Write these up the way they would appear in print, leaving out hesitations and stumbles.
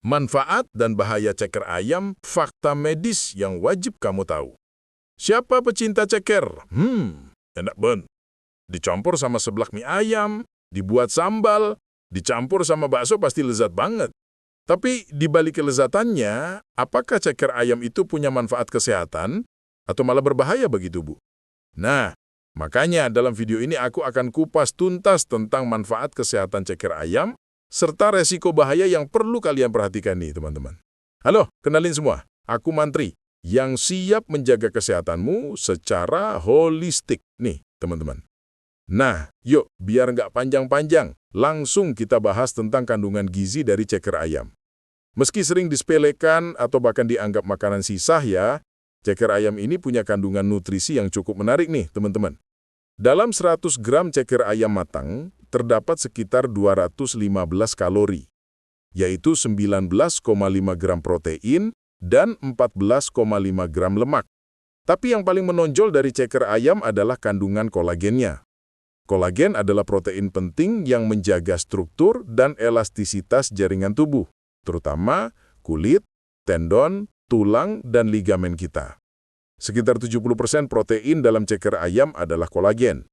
Manfaat dan bahaya ceker ayam, fakta medis yang wajib kamu tahu. Siapa pecinta ceker? Enak banget. Dicampur sama seblak mie ayam, dibuat sambal, dicampur sama bakso pasti lezat banget. Tapi di balik kelezatannya, apakah ceker ayam itu punya manfaat kesehatan atau malah berbahaya bagi tubuh? Nah, makanya dalam video ini aku akan kupas tuntas tentang manfaat kesehatan ceker ayam serta resiko bahaya yang perlu kalian perhatikan nih, teman-teman. Halo, kenalin semua. Aku Mantri, yang siap menjaga kesehatanmu secara holistik. Nih, teman-teman. Nah, yuk, biar nggak panjang-panjang, langsung kita bahas tentang kandungan gizi dari ceker ayam. Meski sering disepelekan atau bahkan dianggap makanan sisa ya, ceker ayam ini punya kandungan nutrisi yang cukup menarik nih, teman-teman. Dalam 100 gram ceker ayam matang, terdapat sekitar 215 kalori, yaitu 19,5 gram protein dan 14,5 gram lemak. Tapi yang paling menonjol dari ceker ayam adalah kandungan kolagennya. Kolagen adalah protein penting yang menjaga struktur dan elastisitas jaringan tubuh, terutama kulit, tendon, tulang, dan ligamen kita. Sekitar 70% protein dalam ceker ayam adalah kolagen.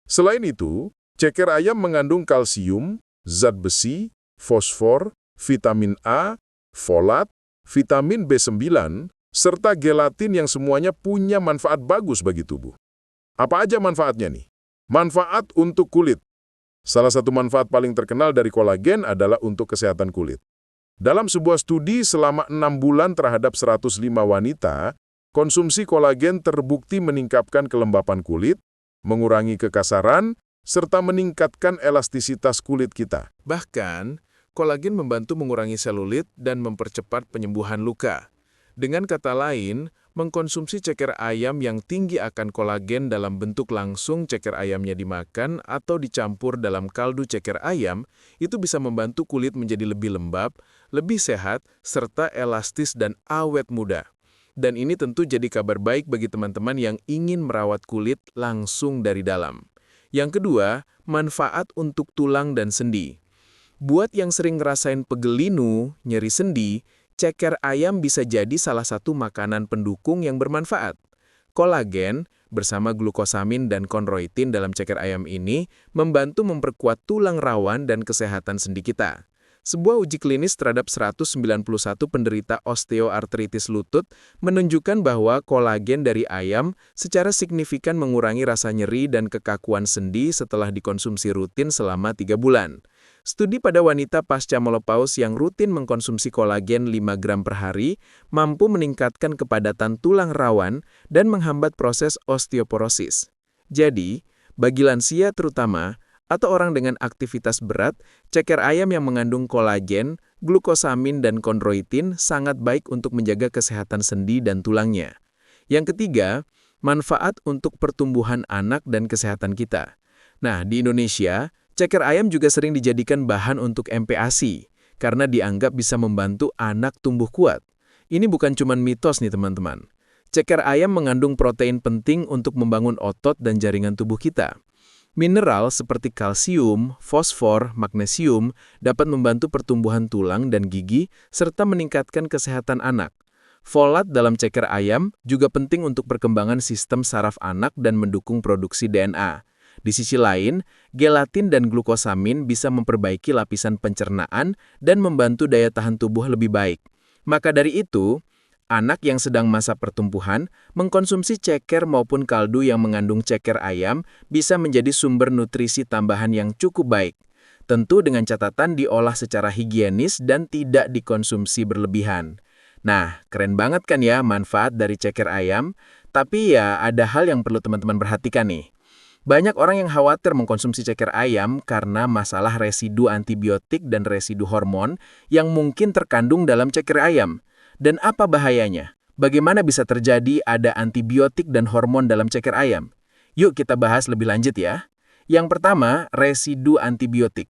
Selain itu, ceker ayam mengandung kalsium, zat besi, fosfor, vitamin A, folat, vitamin B9, serta gelatin yang semuanya punya manfaat bagus bagi tubuh. Apa aja manfaatnya nih? Manfaat untuk kulit. Salah satu manfaat paling terkenal dari kolagen adalah untuk kesehatan kulit. Dalam sebuah studi selama 6 bulan terhadap 105 wanita, konsumsi kolagen terbukti meningkatkan kelembapan kulit, mengurangi kekasaran, serta meningkatkan elastisitas kulit kita. Bahkan, kolagen membantu mengurangi selulit dan mempercepat penyembuhan luka. Dengan kata lain, mengkonsumsi ceker ayam yang tinggi akan kolagen dalam bentuk langsung ceker ayamnya dimakan atau dicampur dalam kaldu ceker ayam, itu bisa membantu kulit menjadi lebih lembab, lebih sehat, serta elastis dan awet muda. Dan ini tentu jadi kabar baik bagi teman-teman yang ingin merawat kulit langsung dari dalam. Yang kedua, manfaat untuk tulang dan sendi. Buat yang sering ngerasain pegel linu, nyeri sendi, ceker ayam bisa jadi salah satu makanan pendukung yang bermanfaat. Kolagen bersama glukosamin dan kondroitin dalam ceker ayam ini membantu memperkuat tulang rawan dan kesehatan sendi kita. Sebuah uji klinis terhadap 191 penderita osteoartritis lutut menunjukkan bahwa kolagen dari ayam secara signifikan mengurangi rasa nyeri dan kekakuan sendi setelah dikonsumsi rutin selama 3 bulan. Studi pada wanita pasca menopause yang rutin mengkonsumsi kolagen 5 gram per hari mampu meningkatkan kepadatan tulang rawan dan menghambat proses osteoporosis. Jadi, bagi lansia terutama, atau orang dengan aktivitas berat, ceker ayam yang mengandung kolagen, glukosamin, dan kondroitin sangat baik untuk menjaga kesehatan sendi dan tulangnya. Yang ketiga, manfaat untuk pertumbuhan anak dan kesehatan kita. Nah, di Indonesia, ceker ayam juga sering dijadikan bahan untuk MPASI, karena dianggap bisa membantu anak tumbuh kuat. Ini bukan cuma mitos nih teman-teman. Ceker ayam mengandung protein penting untuk membangun otot dan jaringan tubuh kita. Mineral seperti kalsium, fosfor, magnesium dapat membantu pertumbuhan tulang dan gigi serta meningkatkan kesehatan anak. Folat dalam ceker ayam juga penting untuk perkembangan sistem saraf anak dan mendukung produksi DNA. Di sisi lain, gelatin dan glukosamin bisa memperbaiki lapisan pencernaan dan membantu daya tahan tubuh lebih baik. Maka dari itu, anak yang sedang masa pertumbuhan mengkonsumsi ceker maupun kaldu yang mengandung ceker ayam bisa menjadi sumber nutrisi tambahan yang cukup baik. Tentu dengan catatan diolah secara higienis dan tidak dikonsumsi berlebihan. Nah, keren banget kan ya manfaat dari ceker ayam? Tapi ya ada hal yang perlu teman-teman perhatikan nih. Banyak orang yang khawatir mengkonsumsi ceker ayam karena masalah residu antibiotik dan residu hormon yang mungkin terkandung dalam ceker ayam. Dan apa bahayanya? Bagaimana bisa terjadi ada antibiotik dan hormon dalam ceker ayam? Yuk kita bahas lebih lanjut ya. Yang pertama, residu antibiotik.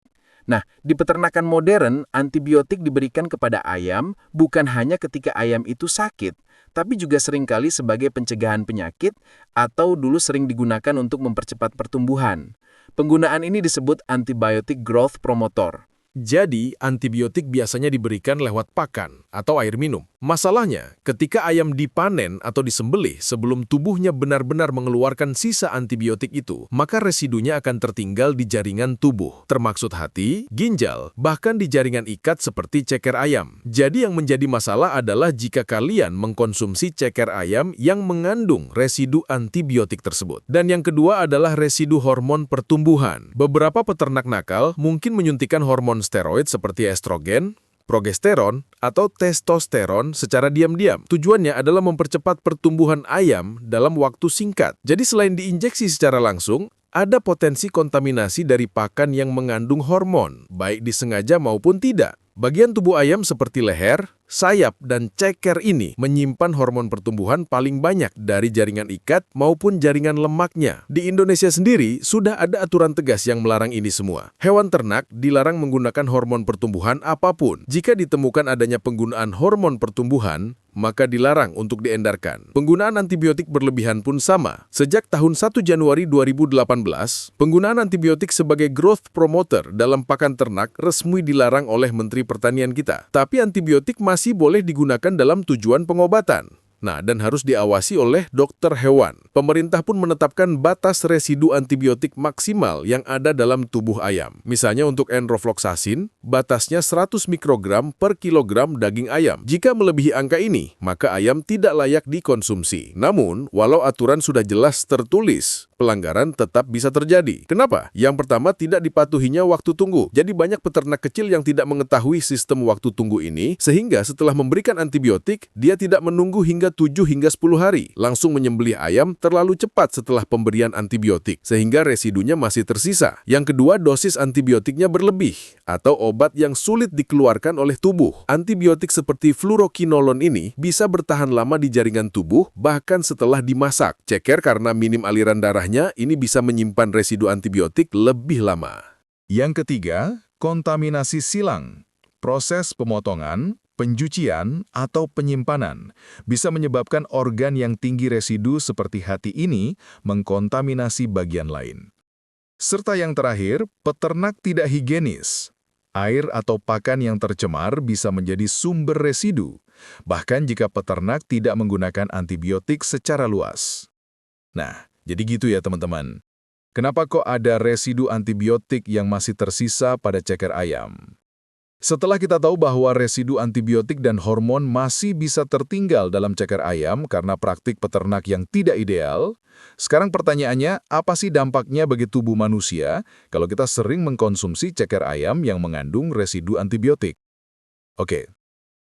Nah, di peternakan modern, antibiotik diberikan kepada ayam bukan hanya ketika ayam itu sakit, tapi juga seringkali sebagai pencegahan penyakit atau dulu sering digunakan untuk mempercepat pertumbuhan. Penggunaan ini disebut antibiotic growth promoter. Jadi, antibiotik biasanya diberikan lewat pakan atau air minum. Masalahnya, ketika ayam dipanen atau disembelih sebelum tubuhnya benar-benar mengeluarkan sisa antibiotik itu, maka residunya akan tertinggal di jaringan tubuh, termaksud hati, ginjal, bahkan di jaringan ikat seperti ceker ayam. Jadi yang menjadi masalah adalah jika kalian mengkonsumsi ceker ayam yang mengandung residu antibiotik tersebut. Dan yang kedua adalah residu hormon pertumbuhan. Beberapa peternak nakal mungkin menyuntikkan hormon steroid seperti estrogen, progesteron, atau testosteron secara diam-diam. Tujuannya adalah mempercepat pertumbuhan ayam dalam waktu singkat. Jadi selain diinjeksi secara langsung, ada potensi kontaminasi dari pakan yang mengandung hormon, baik disengaja maupun tidak. Bagian tubuh ayam seperti leher, sayap, dan ceker ini menyimpan hormon pertumbuhan paling banyak dari jaringan ikat maupun jaringan lemaknya. Di Indonesia sendiri, sudah ada aturan tegas yang melarang ini semua. Hewan ternak dilarang menggunakan hormon pertumbuhan apapun. Jika ditemukan adanya penggunaan hormon pertumbuhan, maka dilarang untuk diendarkan. Penggunaan antibiotik berlebihan pun sama. Sejak tahun 1 Januari 2018, penggunaan antibiotik sebagai growth promoter dalam pakan ternak resmi dilarang oleh Menteri Pertanian kita. Tapi antibiotik masih boleh digunakan dalam tujuan pengobatan. Nah, dan harus diawasi oleh dokter hewan. Pemerintah pun menetapkan batas residu antibiotik maksimal yang ada dalam tubuh ayam. Misalnya untuk enrofloxacin, batasnya 100 mikrogram per kilogram daging ayam. Jika melebihi angka ini, maka ayam tidak layak dikonsumsi. Namun, walau aturan sudah jelas tertulis, pelanggaran tetap bisa terjadi. Kenapa? Yang pertama, tidak dipatuhinya waktu tunggu. Jadi banyak peternak kecil yang tidak mengetahui sistem waktu tunggu ini, sehingga setelah memberikan antibiotik, dia tidak menunggu hingga 7 hingga 10 hari. Langsung menyembelih ayam terlalu cepat setelah pemberian antibiotik, sehingga residunya masih tersisa. Yang kedua, dosis antibiotiknya berlebih, atau obat yang sulit dikeluarkan oleh tubuh. Antibiotik seperti fluorokinolon ini bisa bertahan lama di jaringan tubuh, bahkan setelah dimasak. Ceker karena minim aliran darahnya, ini bisa menyimpan residu antibiotik lebih lama. Yang ketiga, kontaminasi silang. Proses pemotongan, pencucian, atau penyimpanan bisa menyebabkan organ yang tinggi residu seperti hati ini mengkontaminasi bagian lain. Serta yang terakhir, peternak tidak higienis. Air atau pakan yang tercemar bisa menjadi sumber residu, bahkan jika peternak tidak menggunakan antibiotik secara luas. Nah, jadi gitu ya teman-teman. Kenapa kok ada residu antibiotik yang masih tersisa pada ceker ayam? Setelah kita tahu bahwa residu antibiotik dan hormon masih bisa tertinggal dalam ceker ayam karena praktik peternak yang tidak ideal, sekarang pertanyaannya, apa sih dampaknya bagi tubuh manusia kalau kita sering mengkonsumsi ceker ayam yang mengandung residu antibiotik? Oke.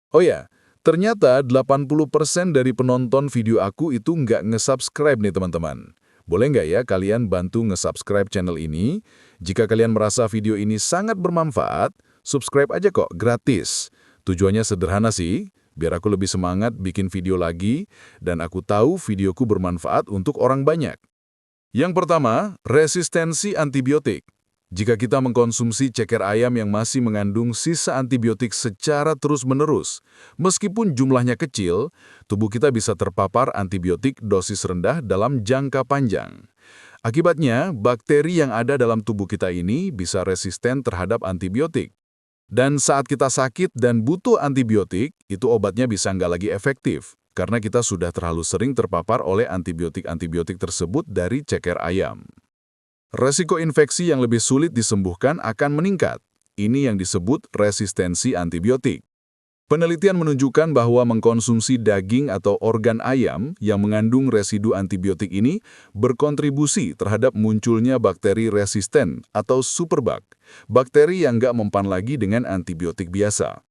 Oh ya, ternyata 80% dari penonton video aku itu nggak nge-subscribe nih teman-teman. Boleh nggak ya kalian bantu nge-subscribe channel ini? Jika kalian merasa video ini sangat bermanfaat, subscribe aja kok, gratis. Tujuannya sederhana sih, biar aku lebih semangat bikin video lagi, dan aku tahu videoku bermanfaat untuk orang banyak. Yang pertama, resistensi antibiotik. Jika kita mengkonsumsi ceker ayam yang masih mengandung sisa antibiotik secara terus-menerus, meskipun jumlahnya kecil, tubuh kita bisa terpapar antibiotik dosis rendah dalam jangka panjang. Akibatnya, bakteri yang ada dalam tubuh kita ini bisa resisten terhadap antibiotik. Dan saat kita sakit dan butuh antibiotik, itu obatnya bisa nggak lagi efektif, karena kita sudah terlalu sering terpapar oleh antibiotik-antibiotik tersebut dari ceker ayam. Resiko infeksi yang lebih sulit disembuhkan akan meningkat. Ini yang disebut resistensi antibiotik. Penelitian menunjukkan bahwa mengkonsumsi daging atau organ ayam yang mengandung residu antibiotik ini berkontribusi terhadap munculnya bakteri resisten atau superbug, bakteri yang nggak mempan lagi dengan antibiotik biasa.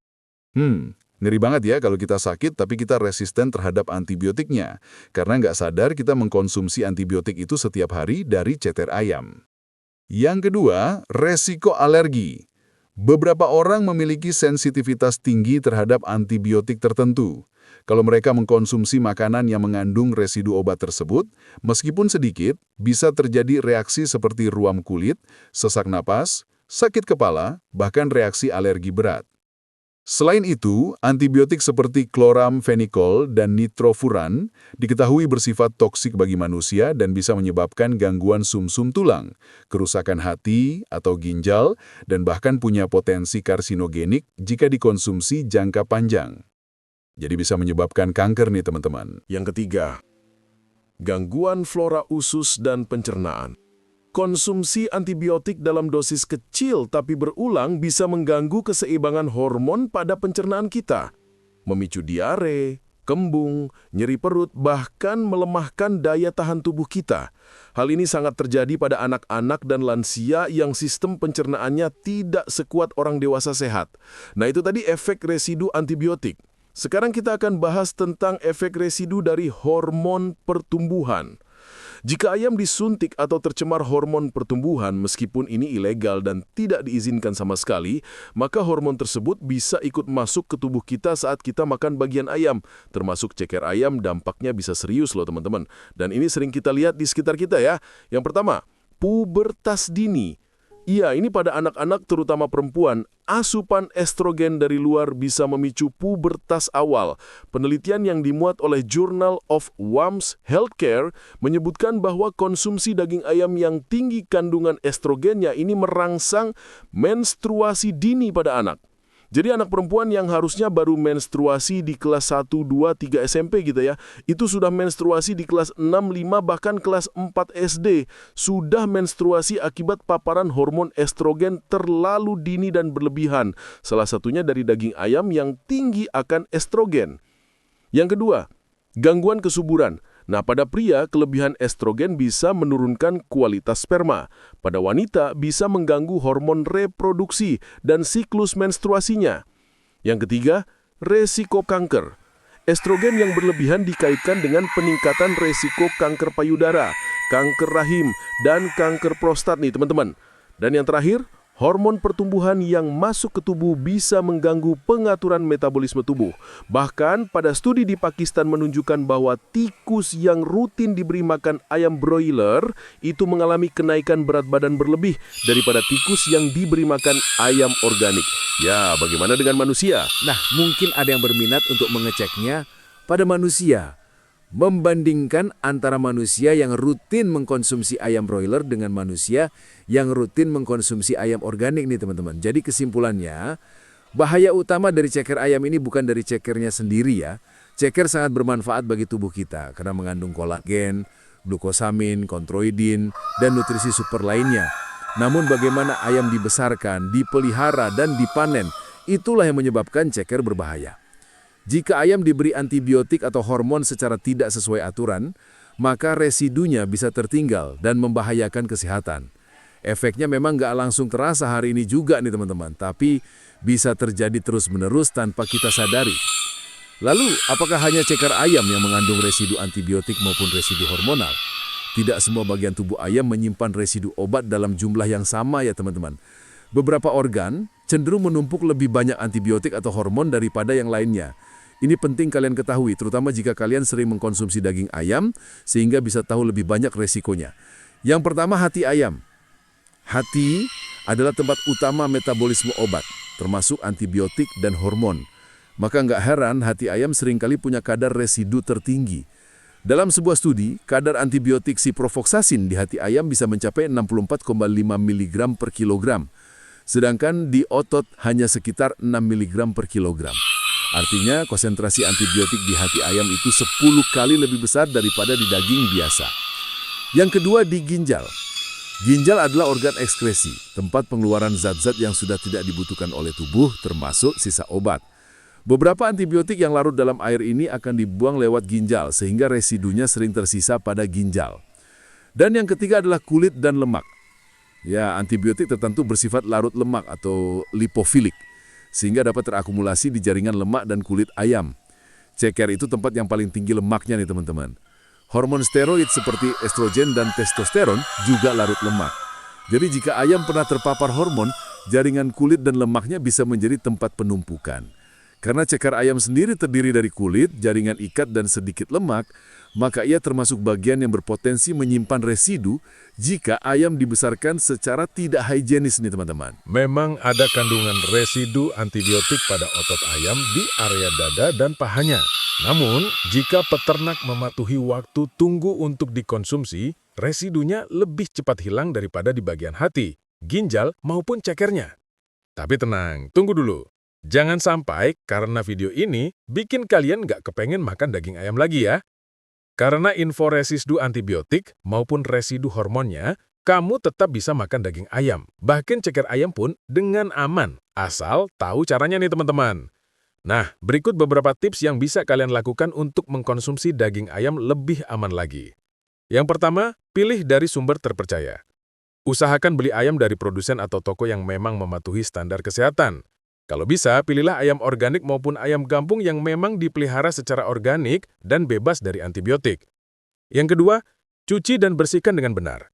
Ngeri banget ya kalau kita sakit tapi kita resisten terhadap antibiotiknya, karena nggak sadar kita mengkonsumsi antibiotik itu setiap hari dari ceker ayam. Yang kedua, resiko alergi. Beberapa orang memiliki sensitivitas tinggi terhadap antibiotik tertentu. Kalau mereka mengkonsumsi makanan yang mengandung residu obat tersebut, meskipun sedikit, bisa terjadi reaksi seperti ruam kulit, sesak napas, sakit kepala, bahkan reaksi alergi berat. Selain itu, antibiotik seperti kloramfenikol dan nitrofuran diketahui bersifat toksik bagi manusia dan bisa menyebabkan gangguan sumsum tulang, kerusakan hati atau ginjal, dan bahkan punya potensi karsinogenik jika dikonsumsi jangka panjang. Jadi bisa menyebabkan kanker nih teman-teman. Yang ketiga, gangguan flora usus dan pencernaan. Konsumsi antibiotik dalam dosis kecil tapi berulang bisa mengganggu keseimbangan hormon pada pencernaan kita, memicu diare, kembung, nyeri perut, bahkan melemahkan daya tahan tubuh kita. Hal ini sangat terjadi pada anak-anak dan lansia yang sistem pencernaannya tidak sekuat orang dewasa sehat. Nah, itu tadi efek residu antibiotik. Sekarang kita akan bahas tentang efek residu dari hormon pertumbuhan. Jika ayam disuntik atau tercemar hormon pertumbuhan, meskipun ini ilegal dan tidak diizinkan sama sekali, maka hormon tersebut bisa ikut masuk ke tubuh kita saat kita makan bagian ayam. Termasuk ceker ayam, dampaknya bisa serius loh teman-teman. Dan ini sering kita lihat di sekitar kita ya. Yang pertama, pubertas dini. Iya, ini pada anak-anak terutama perempuan, asupan estrogen dari luar bisa memicu pubertas awal. Penelitian yang dimuat oleh Journal of Women's Healthcare menyebutkan bahwa konsumsi daging ayam yang tinggi kandungan estrogennya ini merangsang menstruasi dini pada anak. Jadi anak perempuan yang harusnya baru menstruasi di kelas 1, 2, 3 SMP gitu ya, itu sudah menstruasi di kelas 6, 5, bahkan kelas 4 SD. Sudah menstruasi akibat paparan hormon estrogen terlalu dini dan berlebihan. Salah satunya dari daging ayam yang tinggi akan estrogen. Yang kedua, gangguan kesuburan. Nah, pada pria, kelebihan estrogen bisa menurunkan kualitas sperma. Pada wanita, bisa mengganggu hormon reproduksi dan siklus menstruasinya. Yang ketiga, resiko kanker. Estrogen yang berlebihan dikaitkan dengan peningkatan resiko kanker payudara, kanker rahim, dan kanker prostat nih teman-teman. Dan yang terakhir, hormon pertumbuhan yang masuk ke tubuh bisa mengganggu pengaturan metabolisme tubuh. Bahkan pada studi di Pakistan menunjukkan bahwa tikus yang rutin diberi makan ayam broiler itu mengalami kenaikan berat badan berlebih daripada tikus yang diberi makan ayam organik. Ya, bagaimana dengan manusia? Nah, mungkin ada yang berminat untuk mengeceknya pada manusia. Membandingkan antara manusia yang rutin mengkonsumsi ayam broiler dengan manusia yang rutin mengkonsumsi ayam organik nih teman-teman. Jadi kesimpulannya, bahaya utama dari ceker ayam ini bukan dari cekernya sendiri ya. Ceker sangat bermanfaat bagi tubuh kita karena mengandung kolagen, glukosamin, kontroidin, dan nutrisi super lainnya. Namun bagaimana ayam dibesarkan, dipelihara, dan dipanen, itulah yang menyebabkan ceker berbahaya. Jika ayam diberi antibiotik atau hormon secara tidak sesuai aturan, maka residunya bisa tertinggal dan membahayakan kesehatan. Efeknya memang nggak langsung terasa hari ini juga nih teman-teman, tapi bisa terjadi terus-menerus tanpa kita sadari. Lalu, apakah hanya ceker ayam yang mengandung residu antibiotik maupun residu hormonal? Tidak semua bagian tubuh ayam menyimpan residu obat dalam jumlah yang sama ya teman-teman. Beberapa organ cenderung menumpuk lebih banyak antibiotik atau hormon daripada yang lainnya. Ini penting kalian ketahui, terutama jika kalian sering mengkonsumsi daging ayam, sehingga bisa tahu lebih banyak resikonya. Yang pertama, hati ayam. Hati adalah tempat utama metabolisme obat, termasuk antibiotik dan hormon. Maka nggak heran hati ayam seringkali punya kadar residu tertinggi. Dalam sebuah studi, kadar antibiotik ciprofloxacin di hati ayam bisa mencapai 64,5 mg per kilogram, sedangkan di otot hanya sekitar 6 mg per kilogram. Artinya, konsentrasi antibiotik di hati ayam itu 10 kali lebih besar daripada di daging biasa. Yang kedua, di ginjal. Ginjal adalah organ ekskresi, tempat pengeluaran zat-zat yang sudah tidak dibutuhkan oleh tubuh, termasuk sisa obat. Beberapa antibiotik yang larut dalam air ini akan dibuang lewat ginjal, sehingga residunya sering tersisa pada ginjal. Dan yang ketiga adalah kulit dan lemak. Ya, antibiotik tertentu bersifat larut lemak atau lipofilik, sehingga dapat terakumulasi di jaringan lemak dan kulit ayam. Ceker itu tempat yang paling tinggi lemaknya nih teman-teman. Hormon steroid seperti estrogen dan testosteron juga larut lemak. Jadi jika ayam pernah terpapar hormon, jaringan kulit dan lemaknya bisa menjadi tempat penumpukan. Karena ceker ayam sendiri terdiri dari kulit, jaringan ikat, dan sedikit lemak, maka ia termasuk bagian yang berpotensi menyimpan residu jika ayam dibesarkan secara tidak higienis nih teman-teman. Memang ada kandungan residu antibiotik pada otot ayam di area dada dan pahanya. Namun, jika peternak mematuhi waktu tunggu untuk dikonsumsi, residunya lebih cepat hilang daripada di bagian hati, ginjal, maupun cekernya. Tapi tenang, tunggu dulu. Jangan sampai karena video ini bikin kalian nggak kepengen makan daging ayam lagi ya. Karena info residu antibiotik maupun residu hormonnya, kamu tetap bisa makan daging ayam, bahkan ceker ayam pun dengan aman, asal tahu caranya nih teman-teman. Nah, berikut beberapa tips yang bisa kalian lakukan untuk mengkonsumsi daging ayam lebih aman lagi. Yang pertama, pilih dari sumber terpercaya. Usahakan beli ayam dari produsen atau toko yang memang mematuhi standar kesehatan. Kalau bisa, pilihlah ayam organik maupun ayam kampung yang memang dipelihara secara organik dan bebas dari antibiotik. Yang kedua, cuci dan bersihkan dengan benar.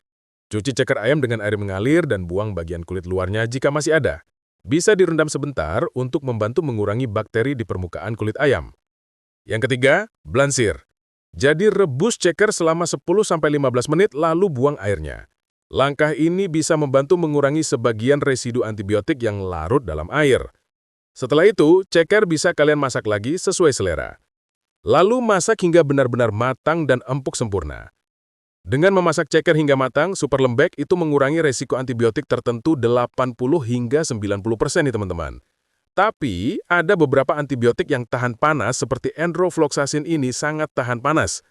Cuci ceker ayam dengan air mengalir dan buang bagian kulit luarnya jika masih ada. Bisa direndam sebentar untuk membantu mengurangi bakteri di permukaan kulit ayam. Yang ketiga, blansir. Jadi rebus ceker selama 10-15 menit lalu buang airnya. Langkah ini bisa membantu mengurangi sebagian residu antibiotik yang larut dalam air. Setelah itu, ceker bisa kalian masak lagi sesuai selera. Lalu masak hingga benar-benar matang dan empuk sempurna. Dengan memasak ceker hingga matang, super lembek itu mengurangi resiko antibiotik tertentu 80 hingga 90% nih teman-teman. Tapi, ada beberapa antibiotik yang tahan panas seperti enrofloxacin ini sangat tahan panas.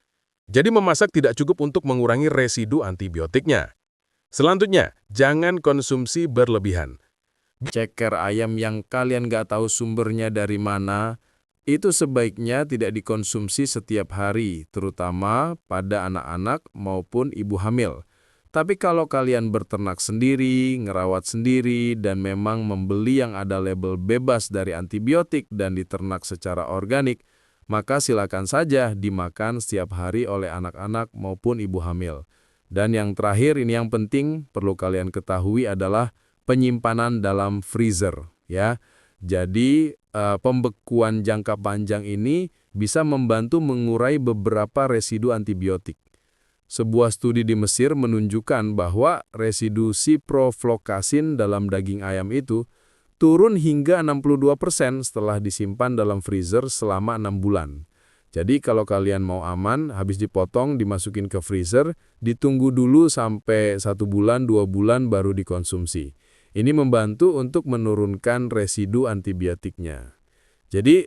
Jadi memasak tidak cukup untuk mengurangi residu antibiotiknya. Selanjutnya, jangan konsumsi berlebihan. Ceker ayam yang kalian nggak tahu sumbernya dari mana, itu sebaiknya tidak dikonsumsi setiap hari, terutama pada anak-anak maupun ibu hamil. Tapi kalau kalian berternak sendiri, ngerawat sendiri, dan memang membeli yang ada label bebas dari antibiotik dan diternak secara organik, maka silakan saja dimakan setiap hari oleh anak-anak maupun ibu hamil. Dan yang terakhir, ini yang penting perlu kalian ketahui adalah penyimpanan dalam freezer, ya. Jadi, pembekuan jangka panjang ini bisa membantu mengurai beberapa residu antibiotik. Sebuah studi di Mesir menunjukkan bahwa residu ciprofloxacin dalam daging ayam itu turun hingga 62% setelah disimpan dalam freezer selama 6 bulan. Jadi kalau kalian mau aman, habis dipotong, dimasukin ke freezer, ditunggu dulu sampai 1 bulan, 2 bulan baru dikonsumsi. Ini membantu untuk menurunkan residu antibiotiknya. Jadi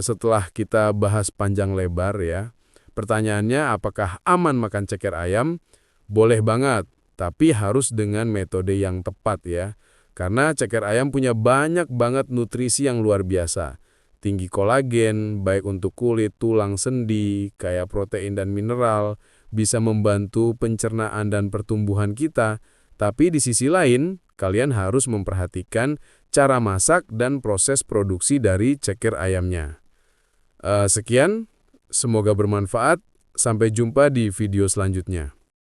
setelah kita bahas panjang lebar ya, pertanyaannya apakah aman makan ceker ayam? Boleh banget, tapi harus dengan metode yang tepat ya. Karena ceker ayam punya banyak banget nutrisi yang luar biasa. Tinggi kolagen, baik untuk kulit, tulang, sendi, kaya protein dan mineral, bisa membantu pencernaan dan pertumbuhan kita. Tapi di sisi lain, kalian harus memperhatikan cara masak dan proses produksi dari ceker ayamnya. Sekian, semoga bermanfaat. Sampai jumpa di video selanjutnya.